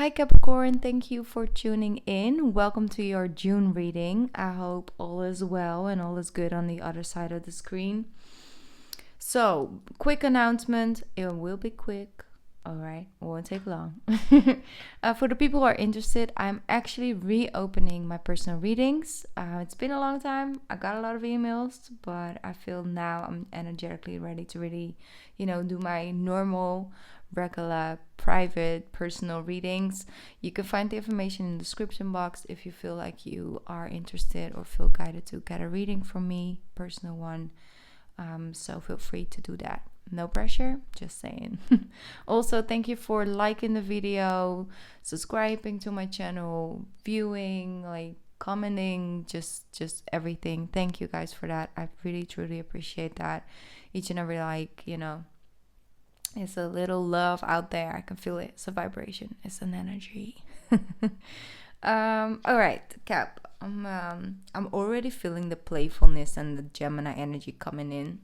Hi Capricorn, thank you for tuning in. Welcome to your June reading. I hope all is well and all is good on the other side of the screen. So, quick announcement. It will be quick. All right, it won't take long. For the people who are interested, I'm actually reopening my personal readings. It's been a long time. I got a lot of emails, but I feel now I'm energetically ready to really, do my normal, regular, private, personal readings. You can find the information in the description box if you feel like you are interested or feel guided to get a reading from me, personal one. So feel free to do that. No pressure, just saying. Also, thank you for liking the video, subscribing to my channel, viewing, commenting, just everything. Thank you guys for that. I really truly appreciate that. Each and every it's a little love out there. I can feel it. It's a vibration. It's an energy. All right, Cap. I'm already feeling the playfulness and the Gemini energy coming in.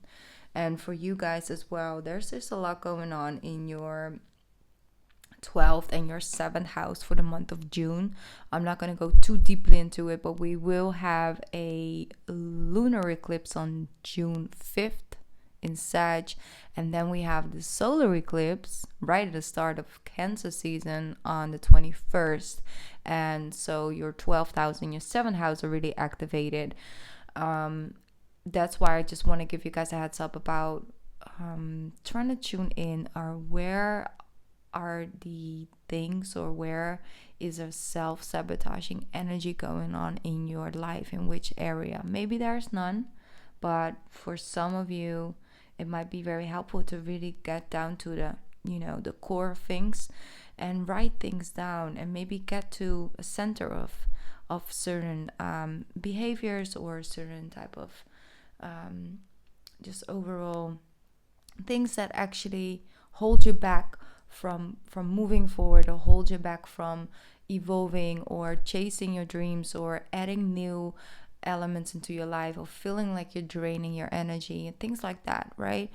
And for you guys as well, there's just a lot going on in your 12th and your 7th house for the month of June. I'm not going to go too deeply into it, but we will have a lunar eclipse on June 5th in Sag, and then we have the solar eclipse right at the start of Cancer season on the 21st, and so your 12th house and your 7th house are really activated. That's why I just want to give you guys a heads up about trying to tune in, or where are the things, or where is a self-sabotaging energy going on in your life, in which area. Maybe there's none, but for some of you it might be very helpful to really get down to the core of things and write things down, and maybe get to a center of certain behaviors, or certain type of just overall things that actually hold you back from moving forward, or hold you back from evolving or chasing your dreams, or adding new elements into your life, or feeling like you're draining your energy and things like that, right?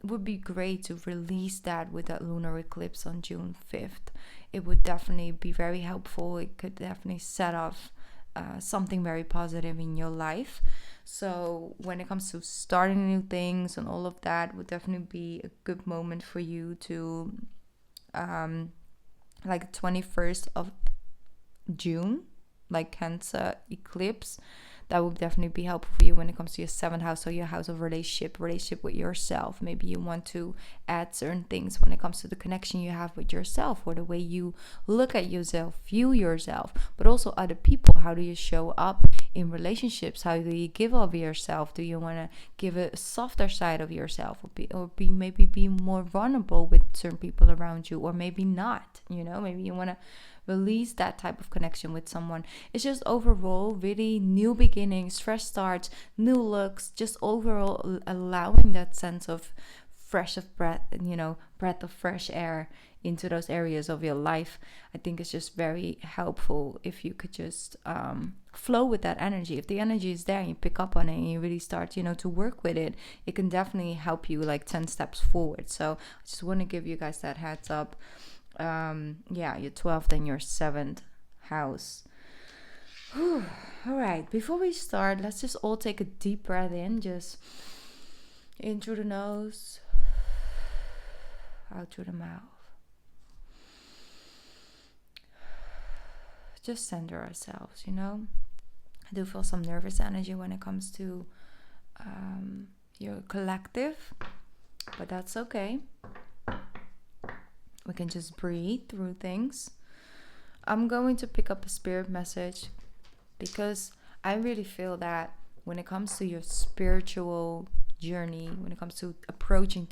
Would be great to release that with that lunar eclipse on June 5th. It would definitely be very helpful. It could definitely set off something very positive in your life. So when it comes to starting new things and all of that, would definitely be a good moment for you to 21st of June, like Cancer eclipse. That would definitely be helpful for you when it comes to your 7th house, or your house of relationship with yourself. Maybe you want to add certain things when it comes to the connection you have with yourself, or the way you look at yourself, view yourself, but also other people. How do you show up in relationships? How do you give of yourself? Do you want to give a softer side of yourself, or be more vulnerable with certain people around you, or maybe not? Maybe you want to release that type of connection with someone. It's just overall really new beginnings, fresh starts, new looks, just overall allowing that sense of breath of fresh air into those areas of your life. I think it's just very helpful if you could just flow with that energy. If the energy is there and you pick up on it and you really start to work with it, it can definitely help you 10 steps forward. So I just want to give you guys that heads up. Your 12th and your 7th house. All right, before we start, let's just all take a deep breath in. Just in through the nose, out through the mouth. Just center ourselves. I do feel some nervous energy when it comes to your collective, but that's okay. We can just breathe through things. I'm going to pick up a spirit message, because I really feel that when it comes to your spiritual journey, when it comes to approaching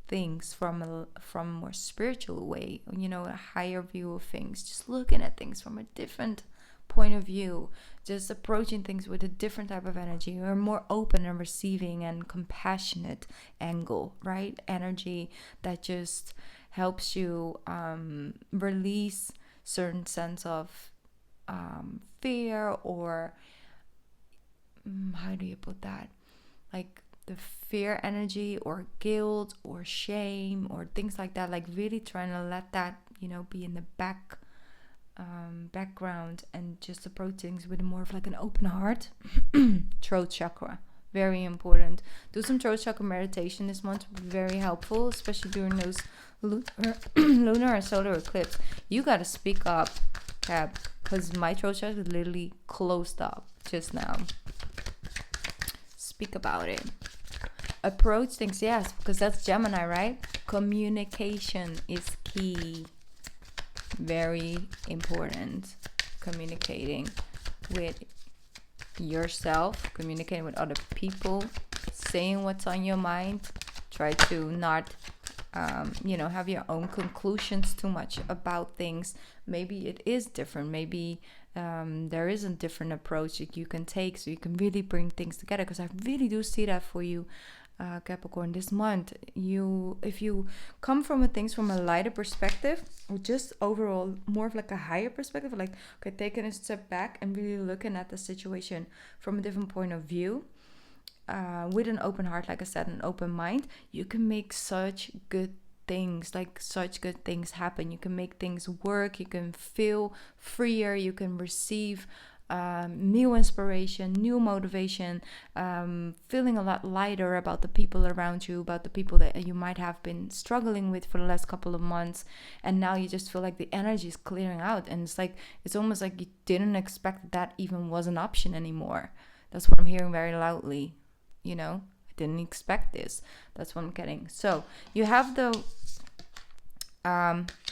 things from a more spiritual way, a higher view of things, just looking at things from a different point of view, just approaching things with a different type of energy, or more open and receiving and compassionate angle, right? Energy that just helps you release certain sense of fear, or how do you put that? The fear energy, or guilt, or shame, or things like that. Really trying to let that, be in the back background and just approach things with more of like an open heart. Throat chakra, very important. Do some throat chakra meditation this month, very helpful, especially during those lunar and solar eclipse. You got to speak up, Cap, because my throat chakra is literally closed up just now. Speak about it. Approach things, yes, because that's Gemini, right? Communication is key. Very important. Communicating with yourself, communicating with other people, saying what's on your mind. Try to not have your own conclusions too much about things. Maybe it is different. Maybe there is a different approach that you can take, so you can really bring things together. Because I really do see that for you, Capricorn, this month. If you come from things from a lighter perspective, or just overall more of like a higher perspective, like, okay, taking a step back and really looking at the situation from a different point of view, with an open heart, like I said, an open mind, you can make such good things happen. You can make things work. You can feel freer. You can receive new inspiration, new motivation, feeling a lot lighter about the people around you, about the people that you might have been struggling with for the last couple of months, and now you just feel like the energy is clearing out, and it's almost like you didn't expect that even was an option anymore. That's what I'm hearing very loudly. I didn't expect this. That's what I'm getting. So you have the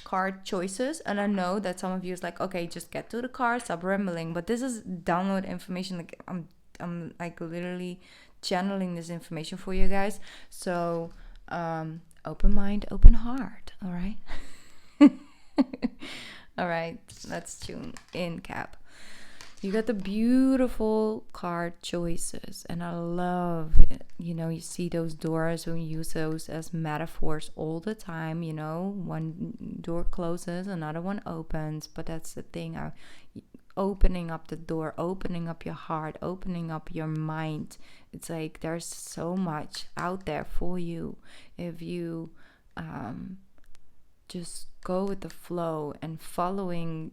card choices, and I know that some of you is like, okay, just get to the card, stop rambling. But this is download information. Like I'm like literally channeling this information for you guys. So open mind, open heart. All right. All right. Let's tune in, Cap. You got the beautiful card choices, and I love it. You see those doors, when you use those as metaphors all the time. One door closes, another one opens, but that's the thing. Opening up the door, opening up your heart, opening up your mind. It's like there's so much out there for you if you just go with the flow and following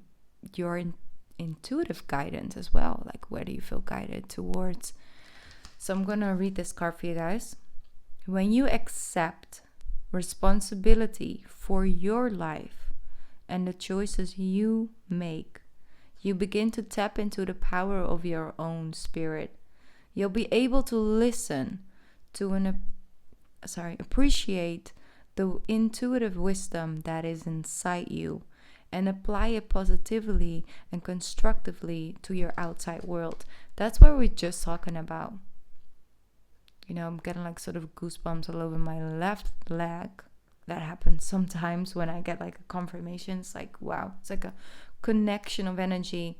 your intuitive guidance as well. Like, where do you feel guided towards? So I'm gonna read this card for you guys. When you accept responsibility for your life and the choices you make, you begin to tap into the power of your own spirit. You'll be able to listen to appreciate the intuitive wisdom that is inside you, and apply it positively and constructively to your outside world. That's what we're just talking about. I'm getting like sort of goosebumps all over my left leg. That happens sometimes when I get like a confirmation. It's like, wow, it's like a connection of energy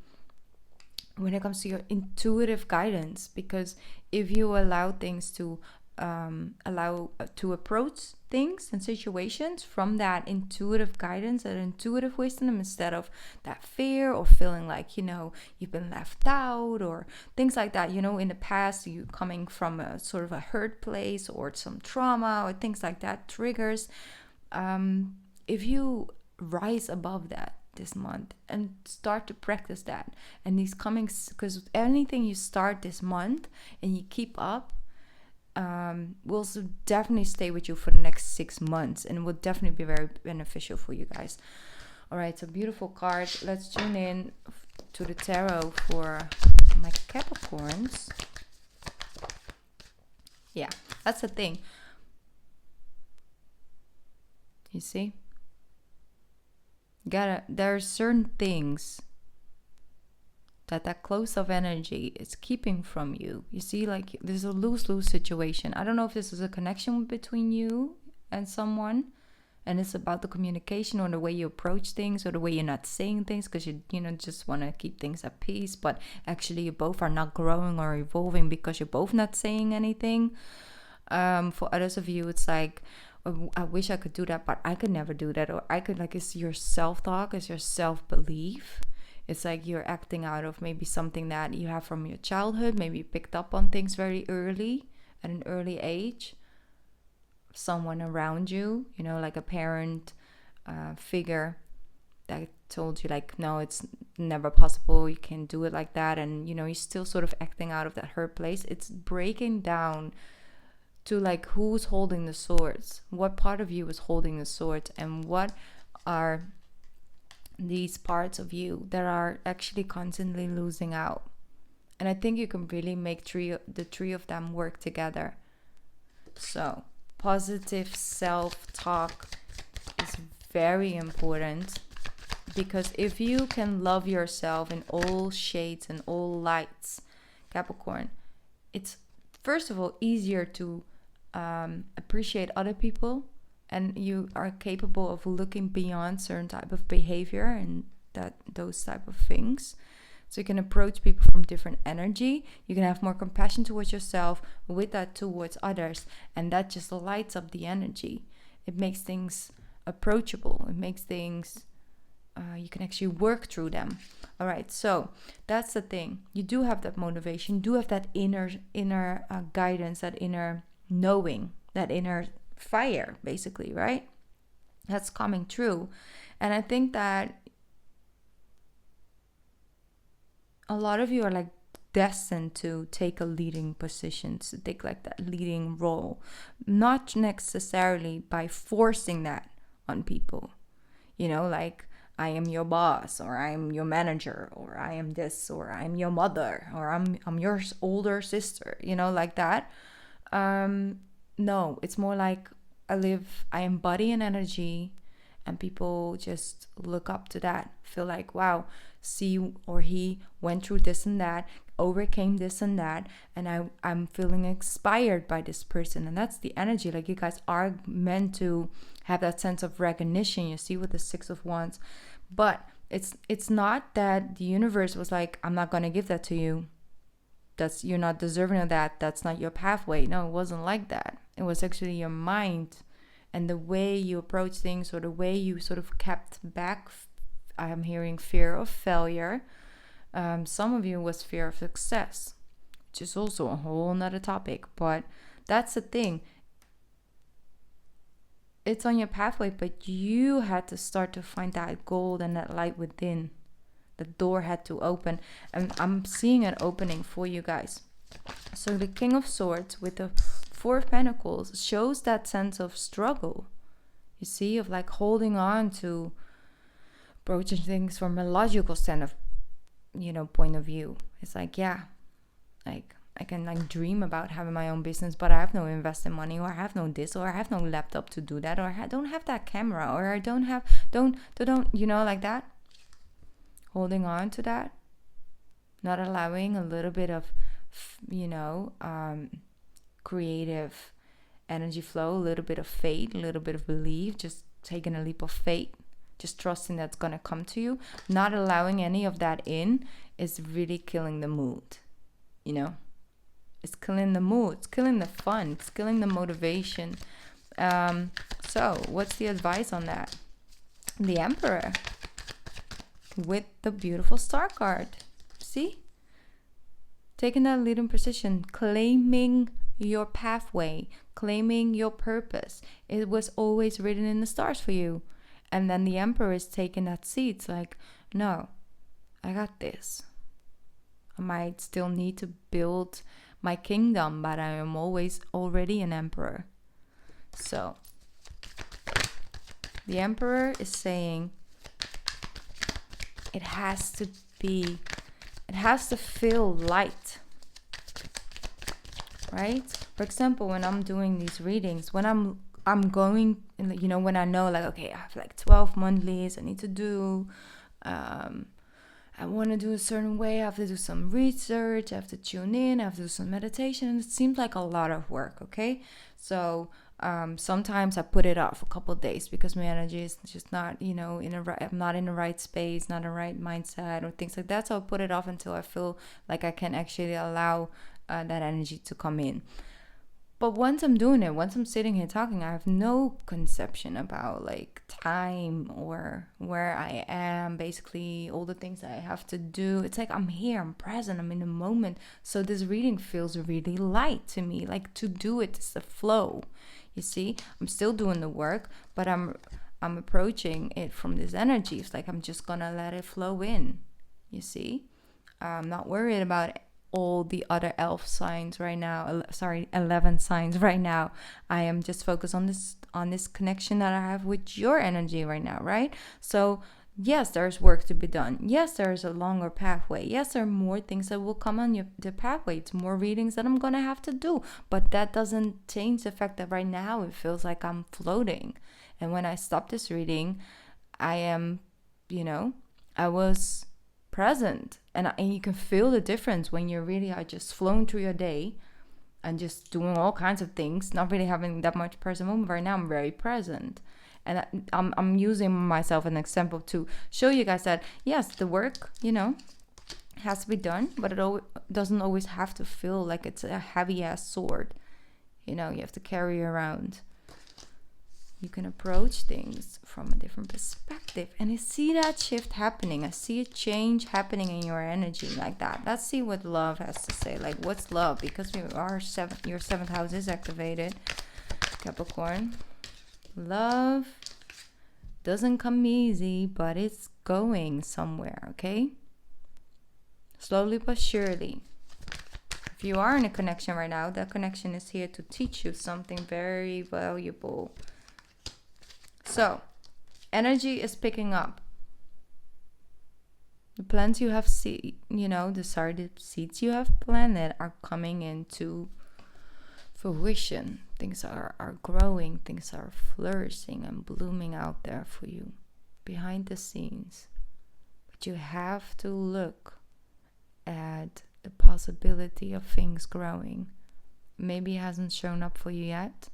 when it comes to your intuitive guidance. Because if you allow things to approach things and situations from that intuitive guidance, that intuitive wisdom, instead of that fear or feeling like you've been left out or things like that. In the past, you coming from a sort of a hurt place or some trauma or things like that, triggers. If you rise above that this month and start to practice that, and these comings, because anything you start this month and you keep up, will definitely stay with you for the next 6 months, and will definitely be very beneficial for you guys. All right, so beautiful card. Let's tune in to the tarot for my Capricorns. Yeah, that's the thing. You see, there are certain things that close of energy is keeping from you. You see, like, there's a lose-lose situation. I don't know if this is a connection between you and someone, and it's about the communication or the way you approach things or the way you're not saying things because you just want to keep things at peace, but actually you both are not growing or evolving because you're both not saying anything. For others of you, it's like, I wish I could do that, but I could never do that. Or I could, like, it's your self-talk, it's your self-belief. It's like you're acting out of maybe something that you have from your childhood. Maybe you picked up on things very early, at an early age. Someone around you, like a parent figure that told you like, no, it's never possible, you can't do it like that, and you know, you're still sort of acting out of that hurt place. It's breaking down to like, who's holding the swords, what part of you is holding the swords, and what are these parts of you that are actually constantly losing out. And I think you can really make the three of them work together. So positive self-talk is very important, because if you can love yourself in all shades and all lights, Capricorn, it's first of all easier to appreciate other people, and you are capable of looking beyond certain type of behavior and those type of things. So you can approach people from different energy. You can have more compassion towards yourself, with that towards others, and that just lights up the energy. It makes things approachable. It makes things you can actually work through them. All right, so that's the thing. You do have that motivation, you do have that inner guidance, that inner knowing, that inner fire, basically, right? That's coming true. And I think that a lot of you are like destined to take a leading position, to take like that leading role, not necessarily by forcing that on people, you know, like, I am your boss, or I'm your manager, or I am this, or I'm your mother, or I'm your older sister, you know, like that. No, it's more like I embody an energy, and people just look up to that, feel like, wow, she or he went through this and that, overcame this and that, and I'm feeling inspired by this person. And that's the energy. Like, you guys are meant to have that sense of recognition, you see, with the Six of Wands. But it's not that the universe was like, I'm not going to give that to you, you're not deserving of that, that's not your pathway. No, it wasn't like that. It was actually your mind and the way you approach things, or the way you sort of kept back. I'm hearing fear of failure. Some of you was fear of success, which is also a whole nother topic. But that's the thing. It's on your pathway, but you had to start to find that gold and that light within. The door had to open, and I'm seeing an opening for you guys. So the King of Swords with the Four of Pentacles shows that sense of struggle, you see, of like holding on to approaching things from a logical stand of, you know, point of view. It's like, yeah, like I can like dream about having my own business, but I have no invested money, or I have no this, or I have no laptop to do that, or I don't have that camera, or I don't, you know, like that. Holding on to that, not allowing a little bit of, you know, creative energy flow, a little bit of faith, a little bit of belief, just taking a leap of faith, just trusting that's going to come to you. Not allowing any of that in is really killing the mood, you know. It's killing the mood, it's killing the fun, it's killing the motivation. So what's the advice on that? The Emperor with the beautiful star card. See? Taking that leading position, claiming your pathway, claiming your purpose. It was always written in the stars for you. And then the Emperor is taking that seat. It's like, no, I got this. I might still need to build my kingdom, but I am always already an emperor. So the Emperor is saying it has to feel light, right? For example, when I'm doing these readings, when I'm going, you know, when I know like, okay, I have like 12 monthlies I need to do, I want to do a certain way, I have to do some research, I have to tune in, I have to do some meditation. It seems like a lot of work, okay? So sometimes I put it off a couple of days because my energy is just not, you know, I'm not in the right space, not the right mindset or things like that. So I'll put it off until I feel like I can actually allow that energy to come in. But once I'm doing it, once I'm sitting here talking, I have no conception about like time or where I am, basically all the things that I have to do. It's like I'm here, I'm present, I'm in the moment. So this reading feels really light to me. Like to do it is the flow. You see, I'm still doing the work, but I'm I'm approaching it from this energy. It's like I'm just gonna let it flow in. You see, I'm not worried about all the other elf signs right now. 11 signs right now. I am just focused on this connection that I have with your energy right now, right? So yes, there's work to be done. Yes, there's a longer pathway. Yes, there are more things that will come on the pathway. It's more readings that I'm going to have to do. But that doesn't change the fact that right now it feels like I'm floating. And when I stop this reading, I am, I was present. And you can feel the difference when you really are just flowing through your day and just doing all kinds of things, not really having that much present moment. Right now, I'm very present. And I'm using myself as an example to show you guys that, yes, the work, has to be done, but it doesn't always have to feel like it's a heavy-ass sword, you have to carry around. You can approach things from a different perspective. And I see that shift happening. I see a change happening in your energy like that. Let's see what love has to say. Like, what's love? Because your 7th house is activated, Capricorn. Love doesn't come easy, but it's going somewhere, okay? Slowly but surely. If you are in a connection right now, that connection is here to teach you something very valuable. So, energy is picking up. The plans you have the seeds you have planted are coming into fruition. Things are growing, things are flourishing and blooming out there for you behind the scenes. But you have to look at the possibility of things growing. Maybe it hasn't shown up for you yet.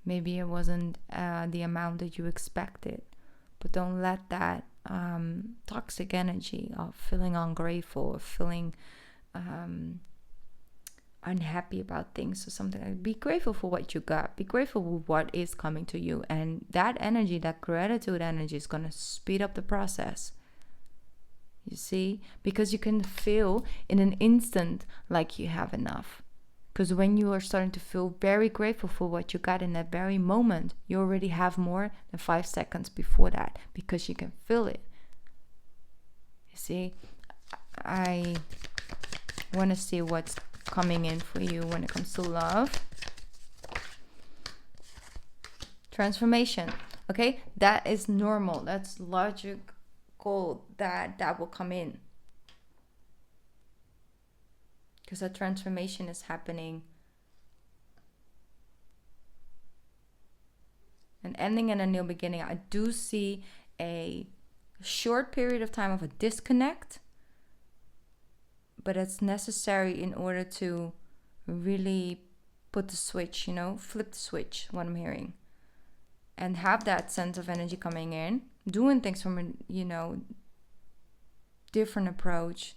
Maybe it wasn't the amount that you expected. But don't let that toxic energy of feeling ungrateful or feeling unhappy about things or something like that. Be grateful for what you got. Be grateful for what is coming to you. And that energy, that gratitude energy, is going to speed up the process. You see? Because you can feel in an instant like you have enough. Because when you are starting to feel very grateful for what you got in that very moment, you already have more than 5 seconds before that. Because you can feel it. You see? I want to see what's coming in for you when it comes to love. Transformation. Okay, that is normal. That's logical that will come in. Because that transformation is happening. An ending and a new beginning. I do see a short period of time of a disconnect. But it's necessary in order to really put the switch, flip the switch, what I'm hearing. And have that sense of energy coming in. Doing things from a, different approach.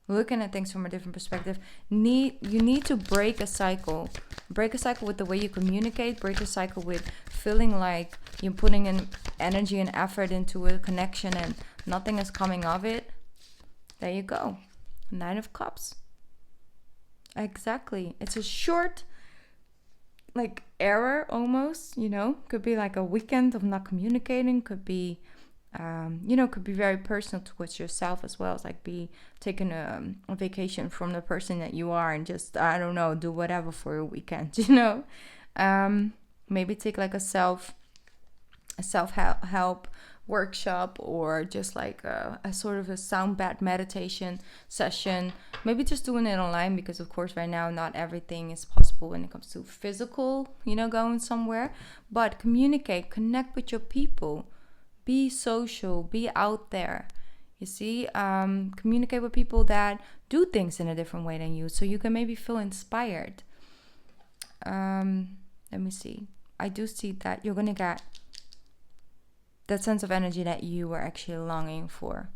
Looking at things from a different perspective. You need to break a cycle. Break a cycle with the way you communicate. Break a cycle with feeling like you're putting in energy and effort into a connection and nothing is coming of it. There you go. 9 of Cups. Exactly. It's a short, error almost, Could be like a weekend of not communicating. Could be, could be very personal towards yourself as well. It's like taking a vacation from the person that you are and just, I don't know, do whatever for a weekend, Maybe take like a self-help workshop or just like a sort of a sound bath meditation session. Maybe just doing it online because of course right now not everything is possible when it comes to physical, going somewhere. But communicate, connect with your people, be social, be out there. You see, communicate with people that do things in a different way than you, so you can maybe feel inspired. Let me see. I do see that you're gonna get that sense of energy that you were actually longing for.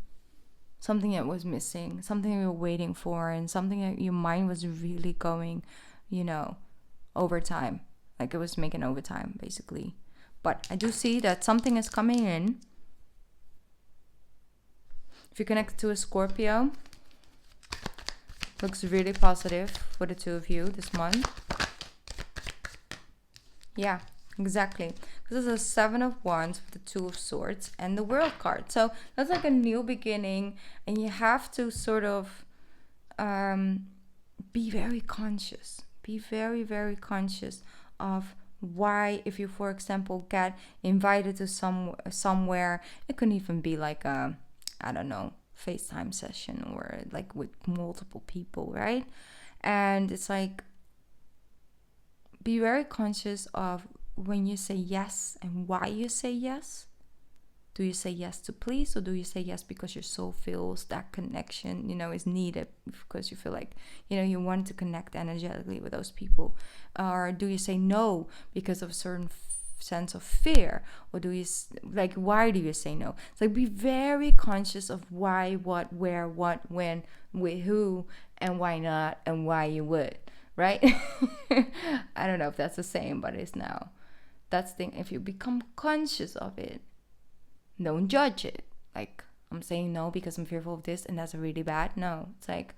Something that was missing, something you were waiting for, and something that your mind was really going, overtime. Like it was making overtime, basically. But I do see that something is coming in. If you're connected to a Scorpio, looks really positive for the two of you this month. Yeah, exactly. This is a 7 of Wands with the 2 of Swords and the World card. So that's like a new beginning, and you have to sort of be very conscious. Be very, very conscious of why, if you, for example, get invited to somewhere, it could even be like a, I don't know, FaceTime session or like with multiple people, right? And it's like, be very conscious of when you say yes and why you say yes. Do you say yes to please, or do you say yes because your soul feels that connection, is needed, because you feel like, you want to connect energetically with those people? Or do you say no because of a certain sense of fear? Or do you, like, why do you say no? It's like, be very conscious of why, what, where, what, when, with who, and why not, and why you would, right? I don't know if that's the same, but it's now. That's the thing. If you become conscious of it, don't judge it. Like, I'm saying no because I'm fearful of this, and that's really bad. No, it's like,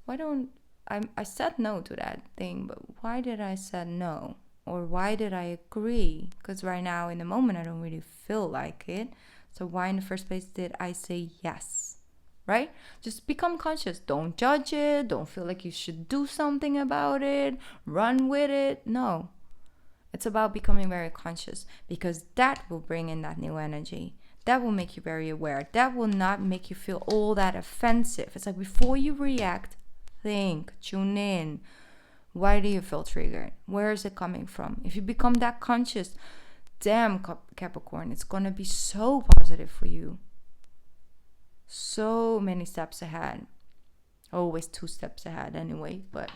I said no to that thing, but why did I say no? Or why did I agree? Because right now in the moment I don't really feel like it. So why in the first place did I say yes? Right? Just become conscious. Don't judge it. Don't feel like you should do something about it. Run with it. No. It's about becoming very conscious, because that will bring in that new energy. That will make you very aware. That will not make you feel all that offensive. It's like, before you react, think, tune in. Why do you feel triggered? Where is it coming from? If you become that conscious, damn, Capricorn, it's going to be so positive for you. So many steps ahead. Always 2 steps ahead anyway, but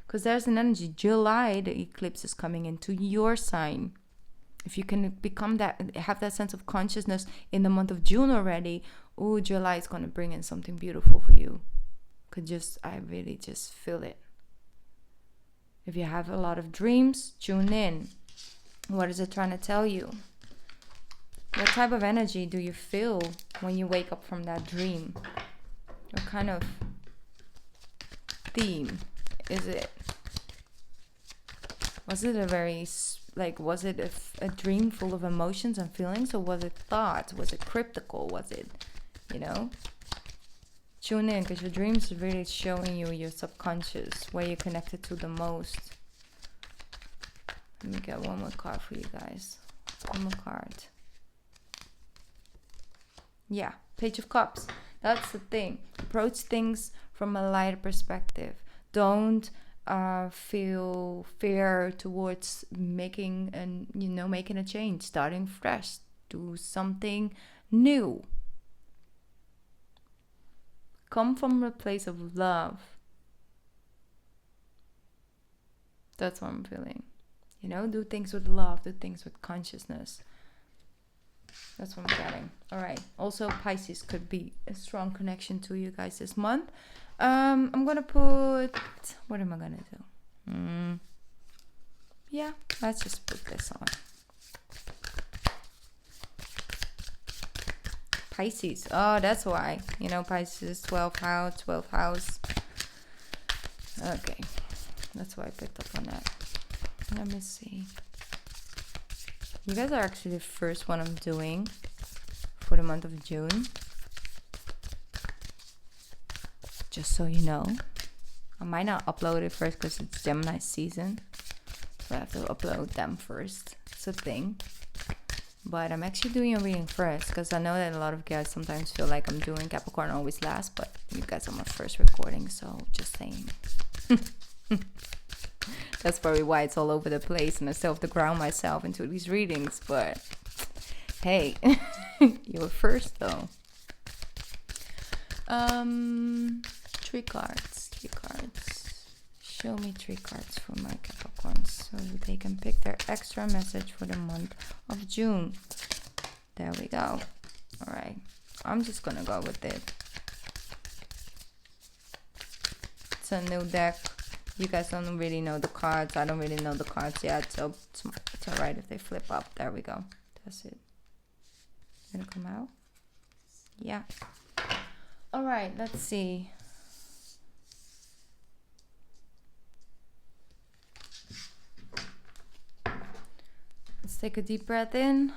because there's an energy. July, the eclipse is coming into your sign. If you can become that, have that sense of consciousness in the month of June already, July is going to bring in something beautiful for you. I really just feel it. If you have a lot of dreams, tune in. What is it trying to tell you? What type of energy do you feel when you wake up from that dream? What kind of theme is it? Was it was it a dream full of emotions and feelings, or was it thoughts? Was it cryptical? Was it, Tune in, because your dreams are really showing you your subconscious, where you're connected to the most. Let me get one more card for you guys. One more card. Yeah, Page of Cups. That's the thing. Approach things from a lighter perspective. Don't feel fear towards making a change, starting fresh. Do something new. Come from a place of love. That's what I'm feeling. Do things with love, do things with consciousness. That's what I'm getting. All right. Also, Pisces could be a strong connection to you guys this month. I'm gonna put, what am I gonna do? Yeah, let's just put this on. Pisces. Oh, that's why. Pisces, 12th house. Okay. That's why I picked up on that. Let me see. You guys are actually the first one I'm doing for the month of June. Just so you know. I might not upload it first because it's Gemini season. So I have to upload them first. It's a thing. But I'm actually doing a reading first, because I know that a lot of guys sometimes feel like I'm doing Capricorn always last, but you guys are my first recording, so just saying. That's probably why it's all over the place and I still have to ground myself into these readings, but hey, you were first though. 3 cards. Show me 3 cards for my Capricorns so they can pick their extra message for the month of June. There we go. All right. I'm just going to go with it. It's a new deck. You guys don't really know the cards. I don't really know the cards yet, so it's all right if they flip up. There we go. That's it. Gonna come out? Yeah. All right. Let's see. Let's take a deep breath in.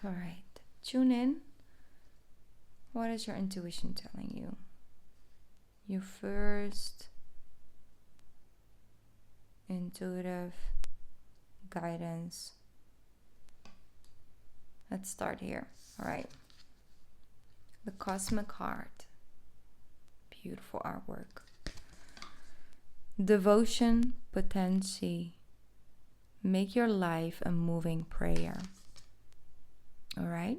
All right, tune in. What is your intuition telling you? Your first intuitive guidance. Let's start here. All right. The Cosmic Heart. Beautiful artwork. Devotion, potency. Make your life a moving prayer. All right.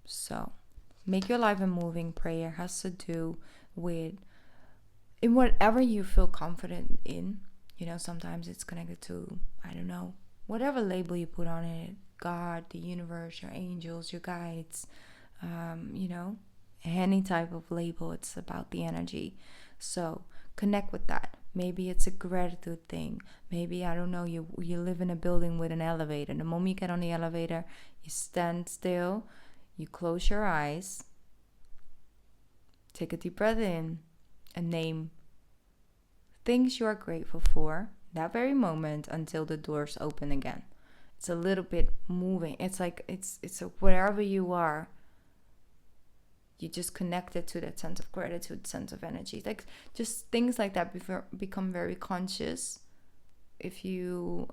So, make your life a moving prayer has to do with in whatever you feel confident in. You know, sometimes it's connected to, I don't know, whatever label you put on it. God, the universe, your angels, your guides, you know, any type of label. It's about the energy. So connect with that. Maybe it's a gratitude thing. Maybe, I don't know, you live in a building with an elevator. The moment you get on the elevator, you stand still, you close your eyes, take a deep breath in, and name things you are grateful for that very moment until the doors open again. It's a little bit moving. It's like it's wherever you are, you just connected to that sense of gratitude, sense of energy. Like just things like that become very conscious. If you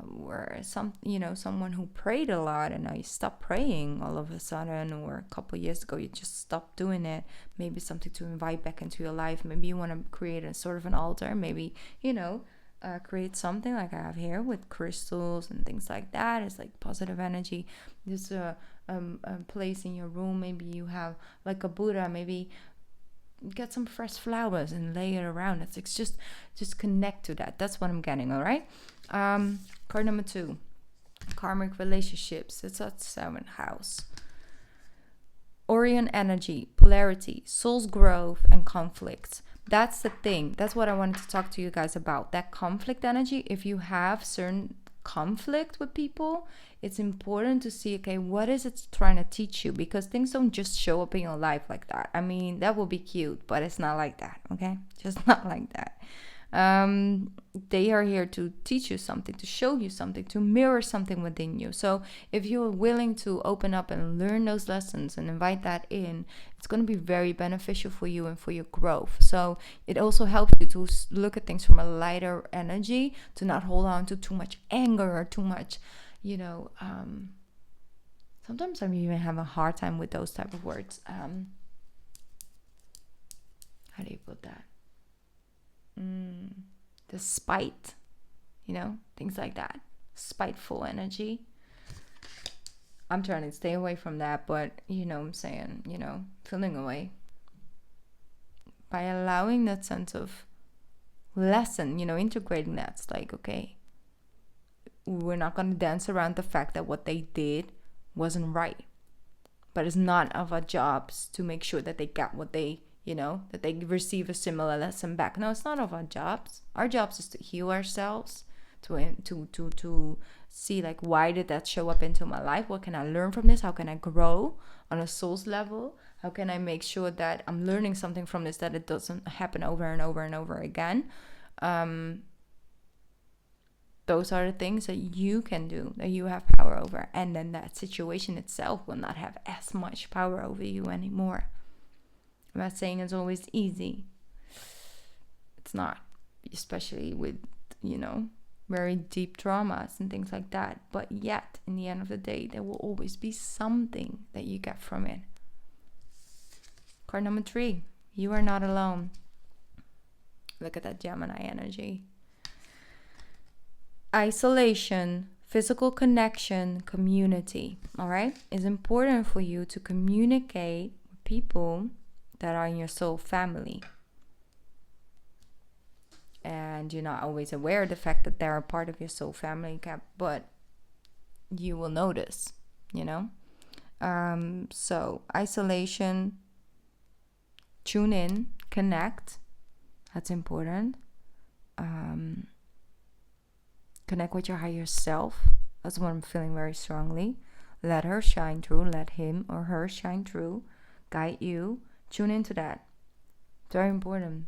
were someone who prayed a lot and now you stop praying all of a sudden, or a couple of years ago you just stopped doing it, maybe something to invite back into your life. Maybe you want to create a sort of an altar. Maybe create something like I have here with crystals and things like that. It's like positive energy. There's a place in your room. Maybe you have like a Buddha. Maybe get some fresh flowers and lay it around. It's like just connect to that. That's what I'm getting. All right. Card number 2, karmic relationships. It's at 7th house. Orion energy, polarity, soul's growth, and conflict. That's the thing. That's what I wanted to talk to you guys about. That conflict energy. If you have certain conflict with people, it's important to see, okay, what is it trying to teach you? Because things don't just show up in your life like that. I mean, that will be cute, but it's not like that, okay? Just not like that. They are here to teach you something, to show you something, to mirror something within you. So if you're willing to open up and learn those lessons and invite that in, it's going to be very beneficial for you and for your growth. So it also helps you to look at things from a lighter energy, to not hold on to too much anger or too much, sometimes I even have a hard time with those type of words. How do you put that? The spite, things like that. Spiteful energy. I'm trying to stay away from that, but I'm saying, feeling away. By allowing that sense of lesson, integrating that. It's like, okay, we're not going to dance around the fact that what they did wasn't right. But it's not of our jobs to make sure that they got what they that they receive a similar lesson back. No, it's not of our jobs. Our jobs is to heal ourselves, to see, like, why did that show up into my life? What can I learn from this? How can I grow on a soul's level? How can I make sure that I'm learning something from this, that it doesn't happen over and over and over again? Those are the things that you can do, that you have power over. And then that situation itself will not have as much power over you anymore. I'm not saying it's always easy. It's not, especially with, very deep traumas and things like that. But yet, in the end of the day, there will always be something that you get from it. Card number 3, you are not alone. Look at that Gemini energy. Isolation, physical connection, community. All right? It's important for you to communicate with people that are in your soul family, and you're not always aware of the fact that they're a part of your soul family, but you will notice, so isolation, tune in, connect. That's important. Connect with your higher self. That's what I'm feeling very strongly. Let her shine through. Let him or her shine through. Guide you. Tune into that. Very important.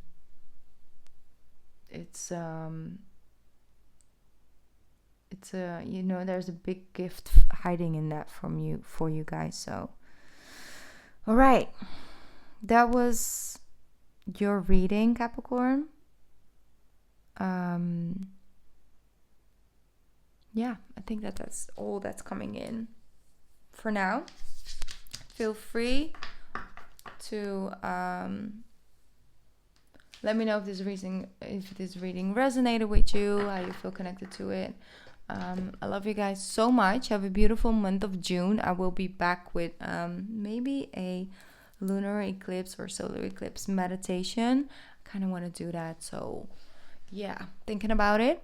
It's it's a, you know, there's a big gift hiding in that from you, for you guys. So all right, that was your reading, Capricorn. Yeah, I think that's all that's coming in for now. Feel free to let me know if this reading resonated with you, how you feel connected to it. I love you guys so much. Have a beautiful month of June. I will be back with maybe a lunar eclipse or solar eclipse meditation. I kind of want to do that. So yeah, thinking about it.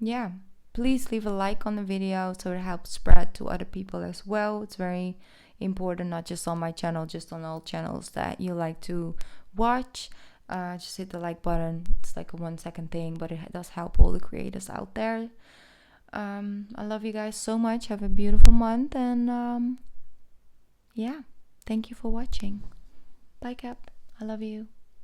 Yeah, please leave a like on the video so it helps spread to other people as well. It's very important, not just on my channel, just on all channels that you like to watch. Just hit the like button. It's like a 1-second thing, but it does help all the creators out there. I love you guys so much. Have a beautiful month, and yeah, thank you for watching. Bye, Cap. I love you.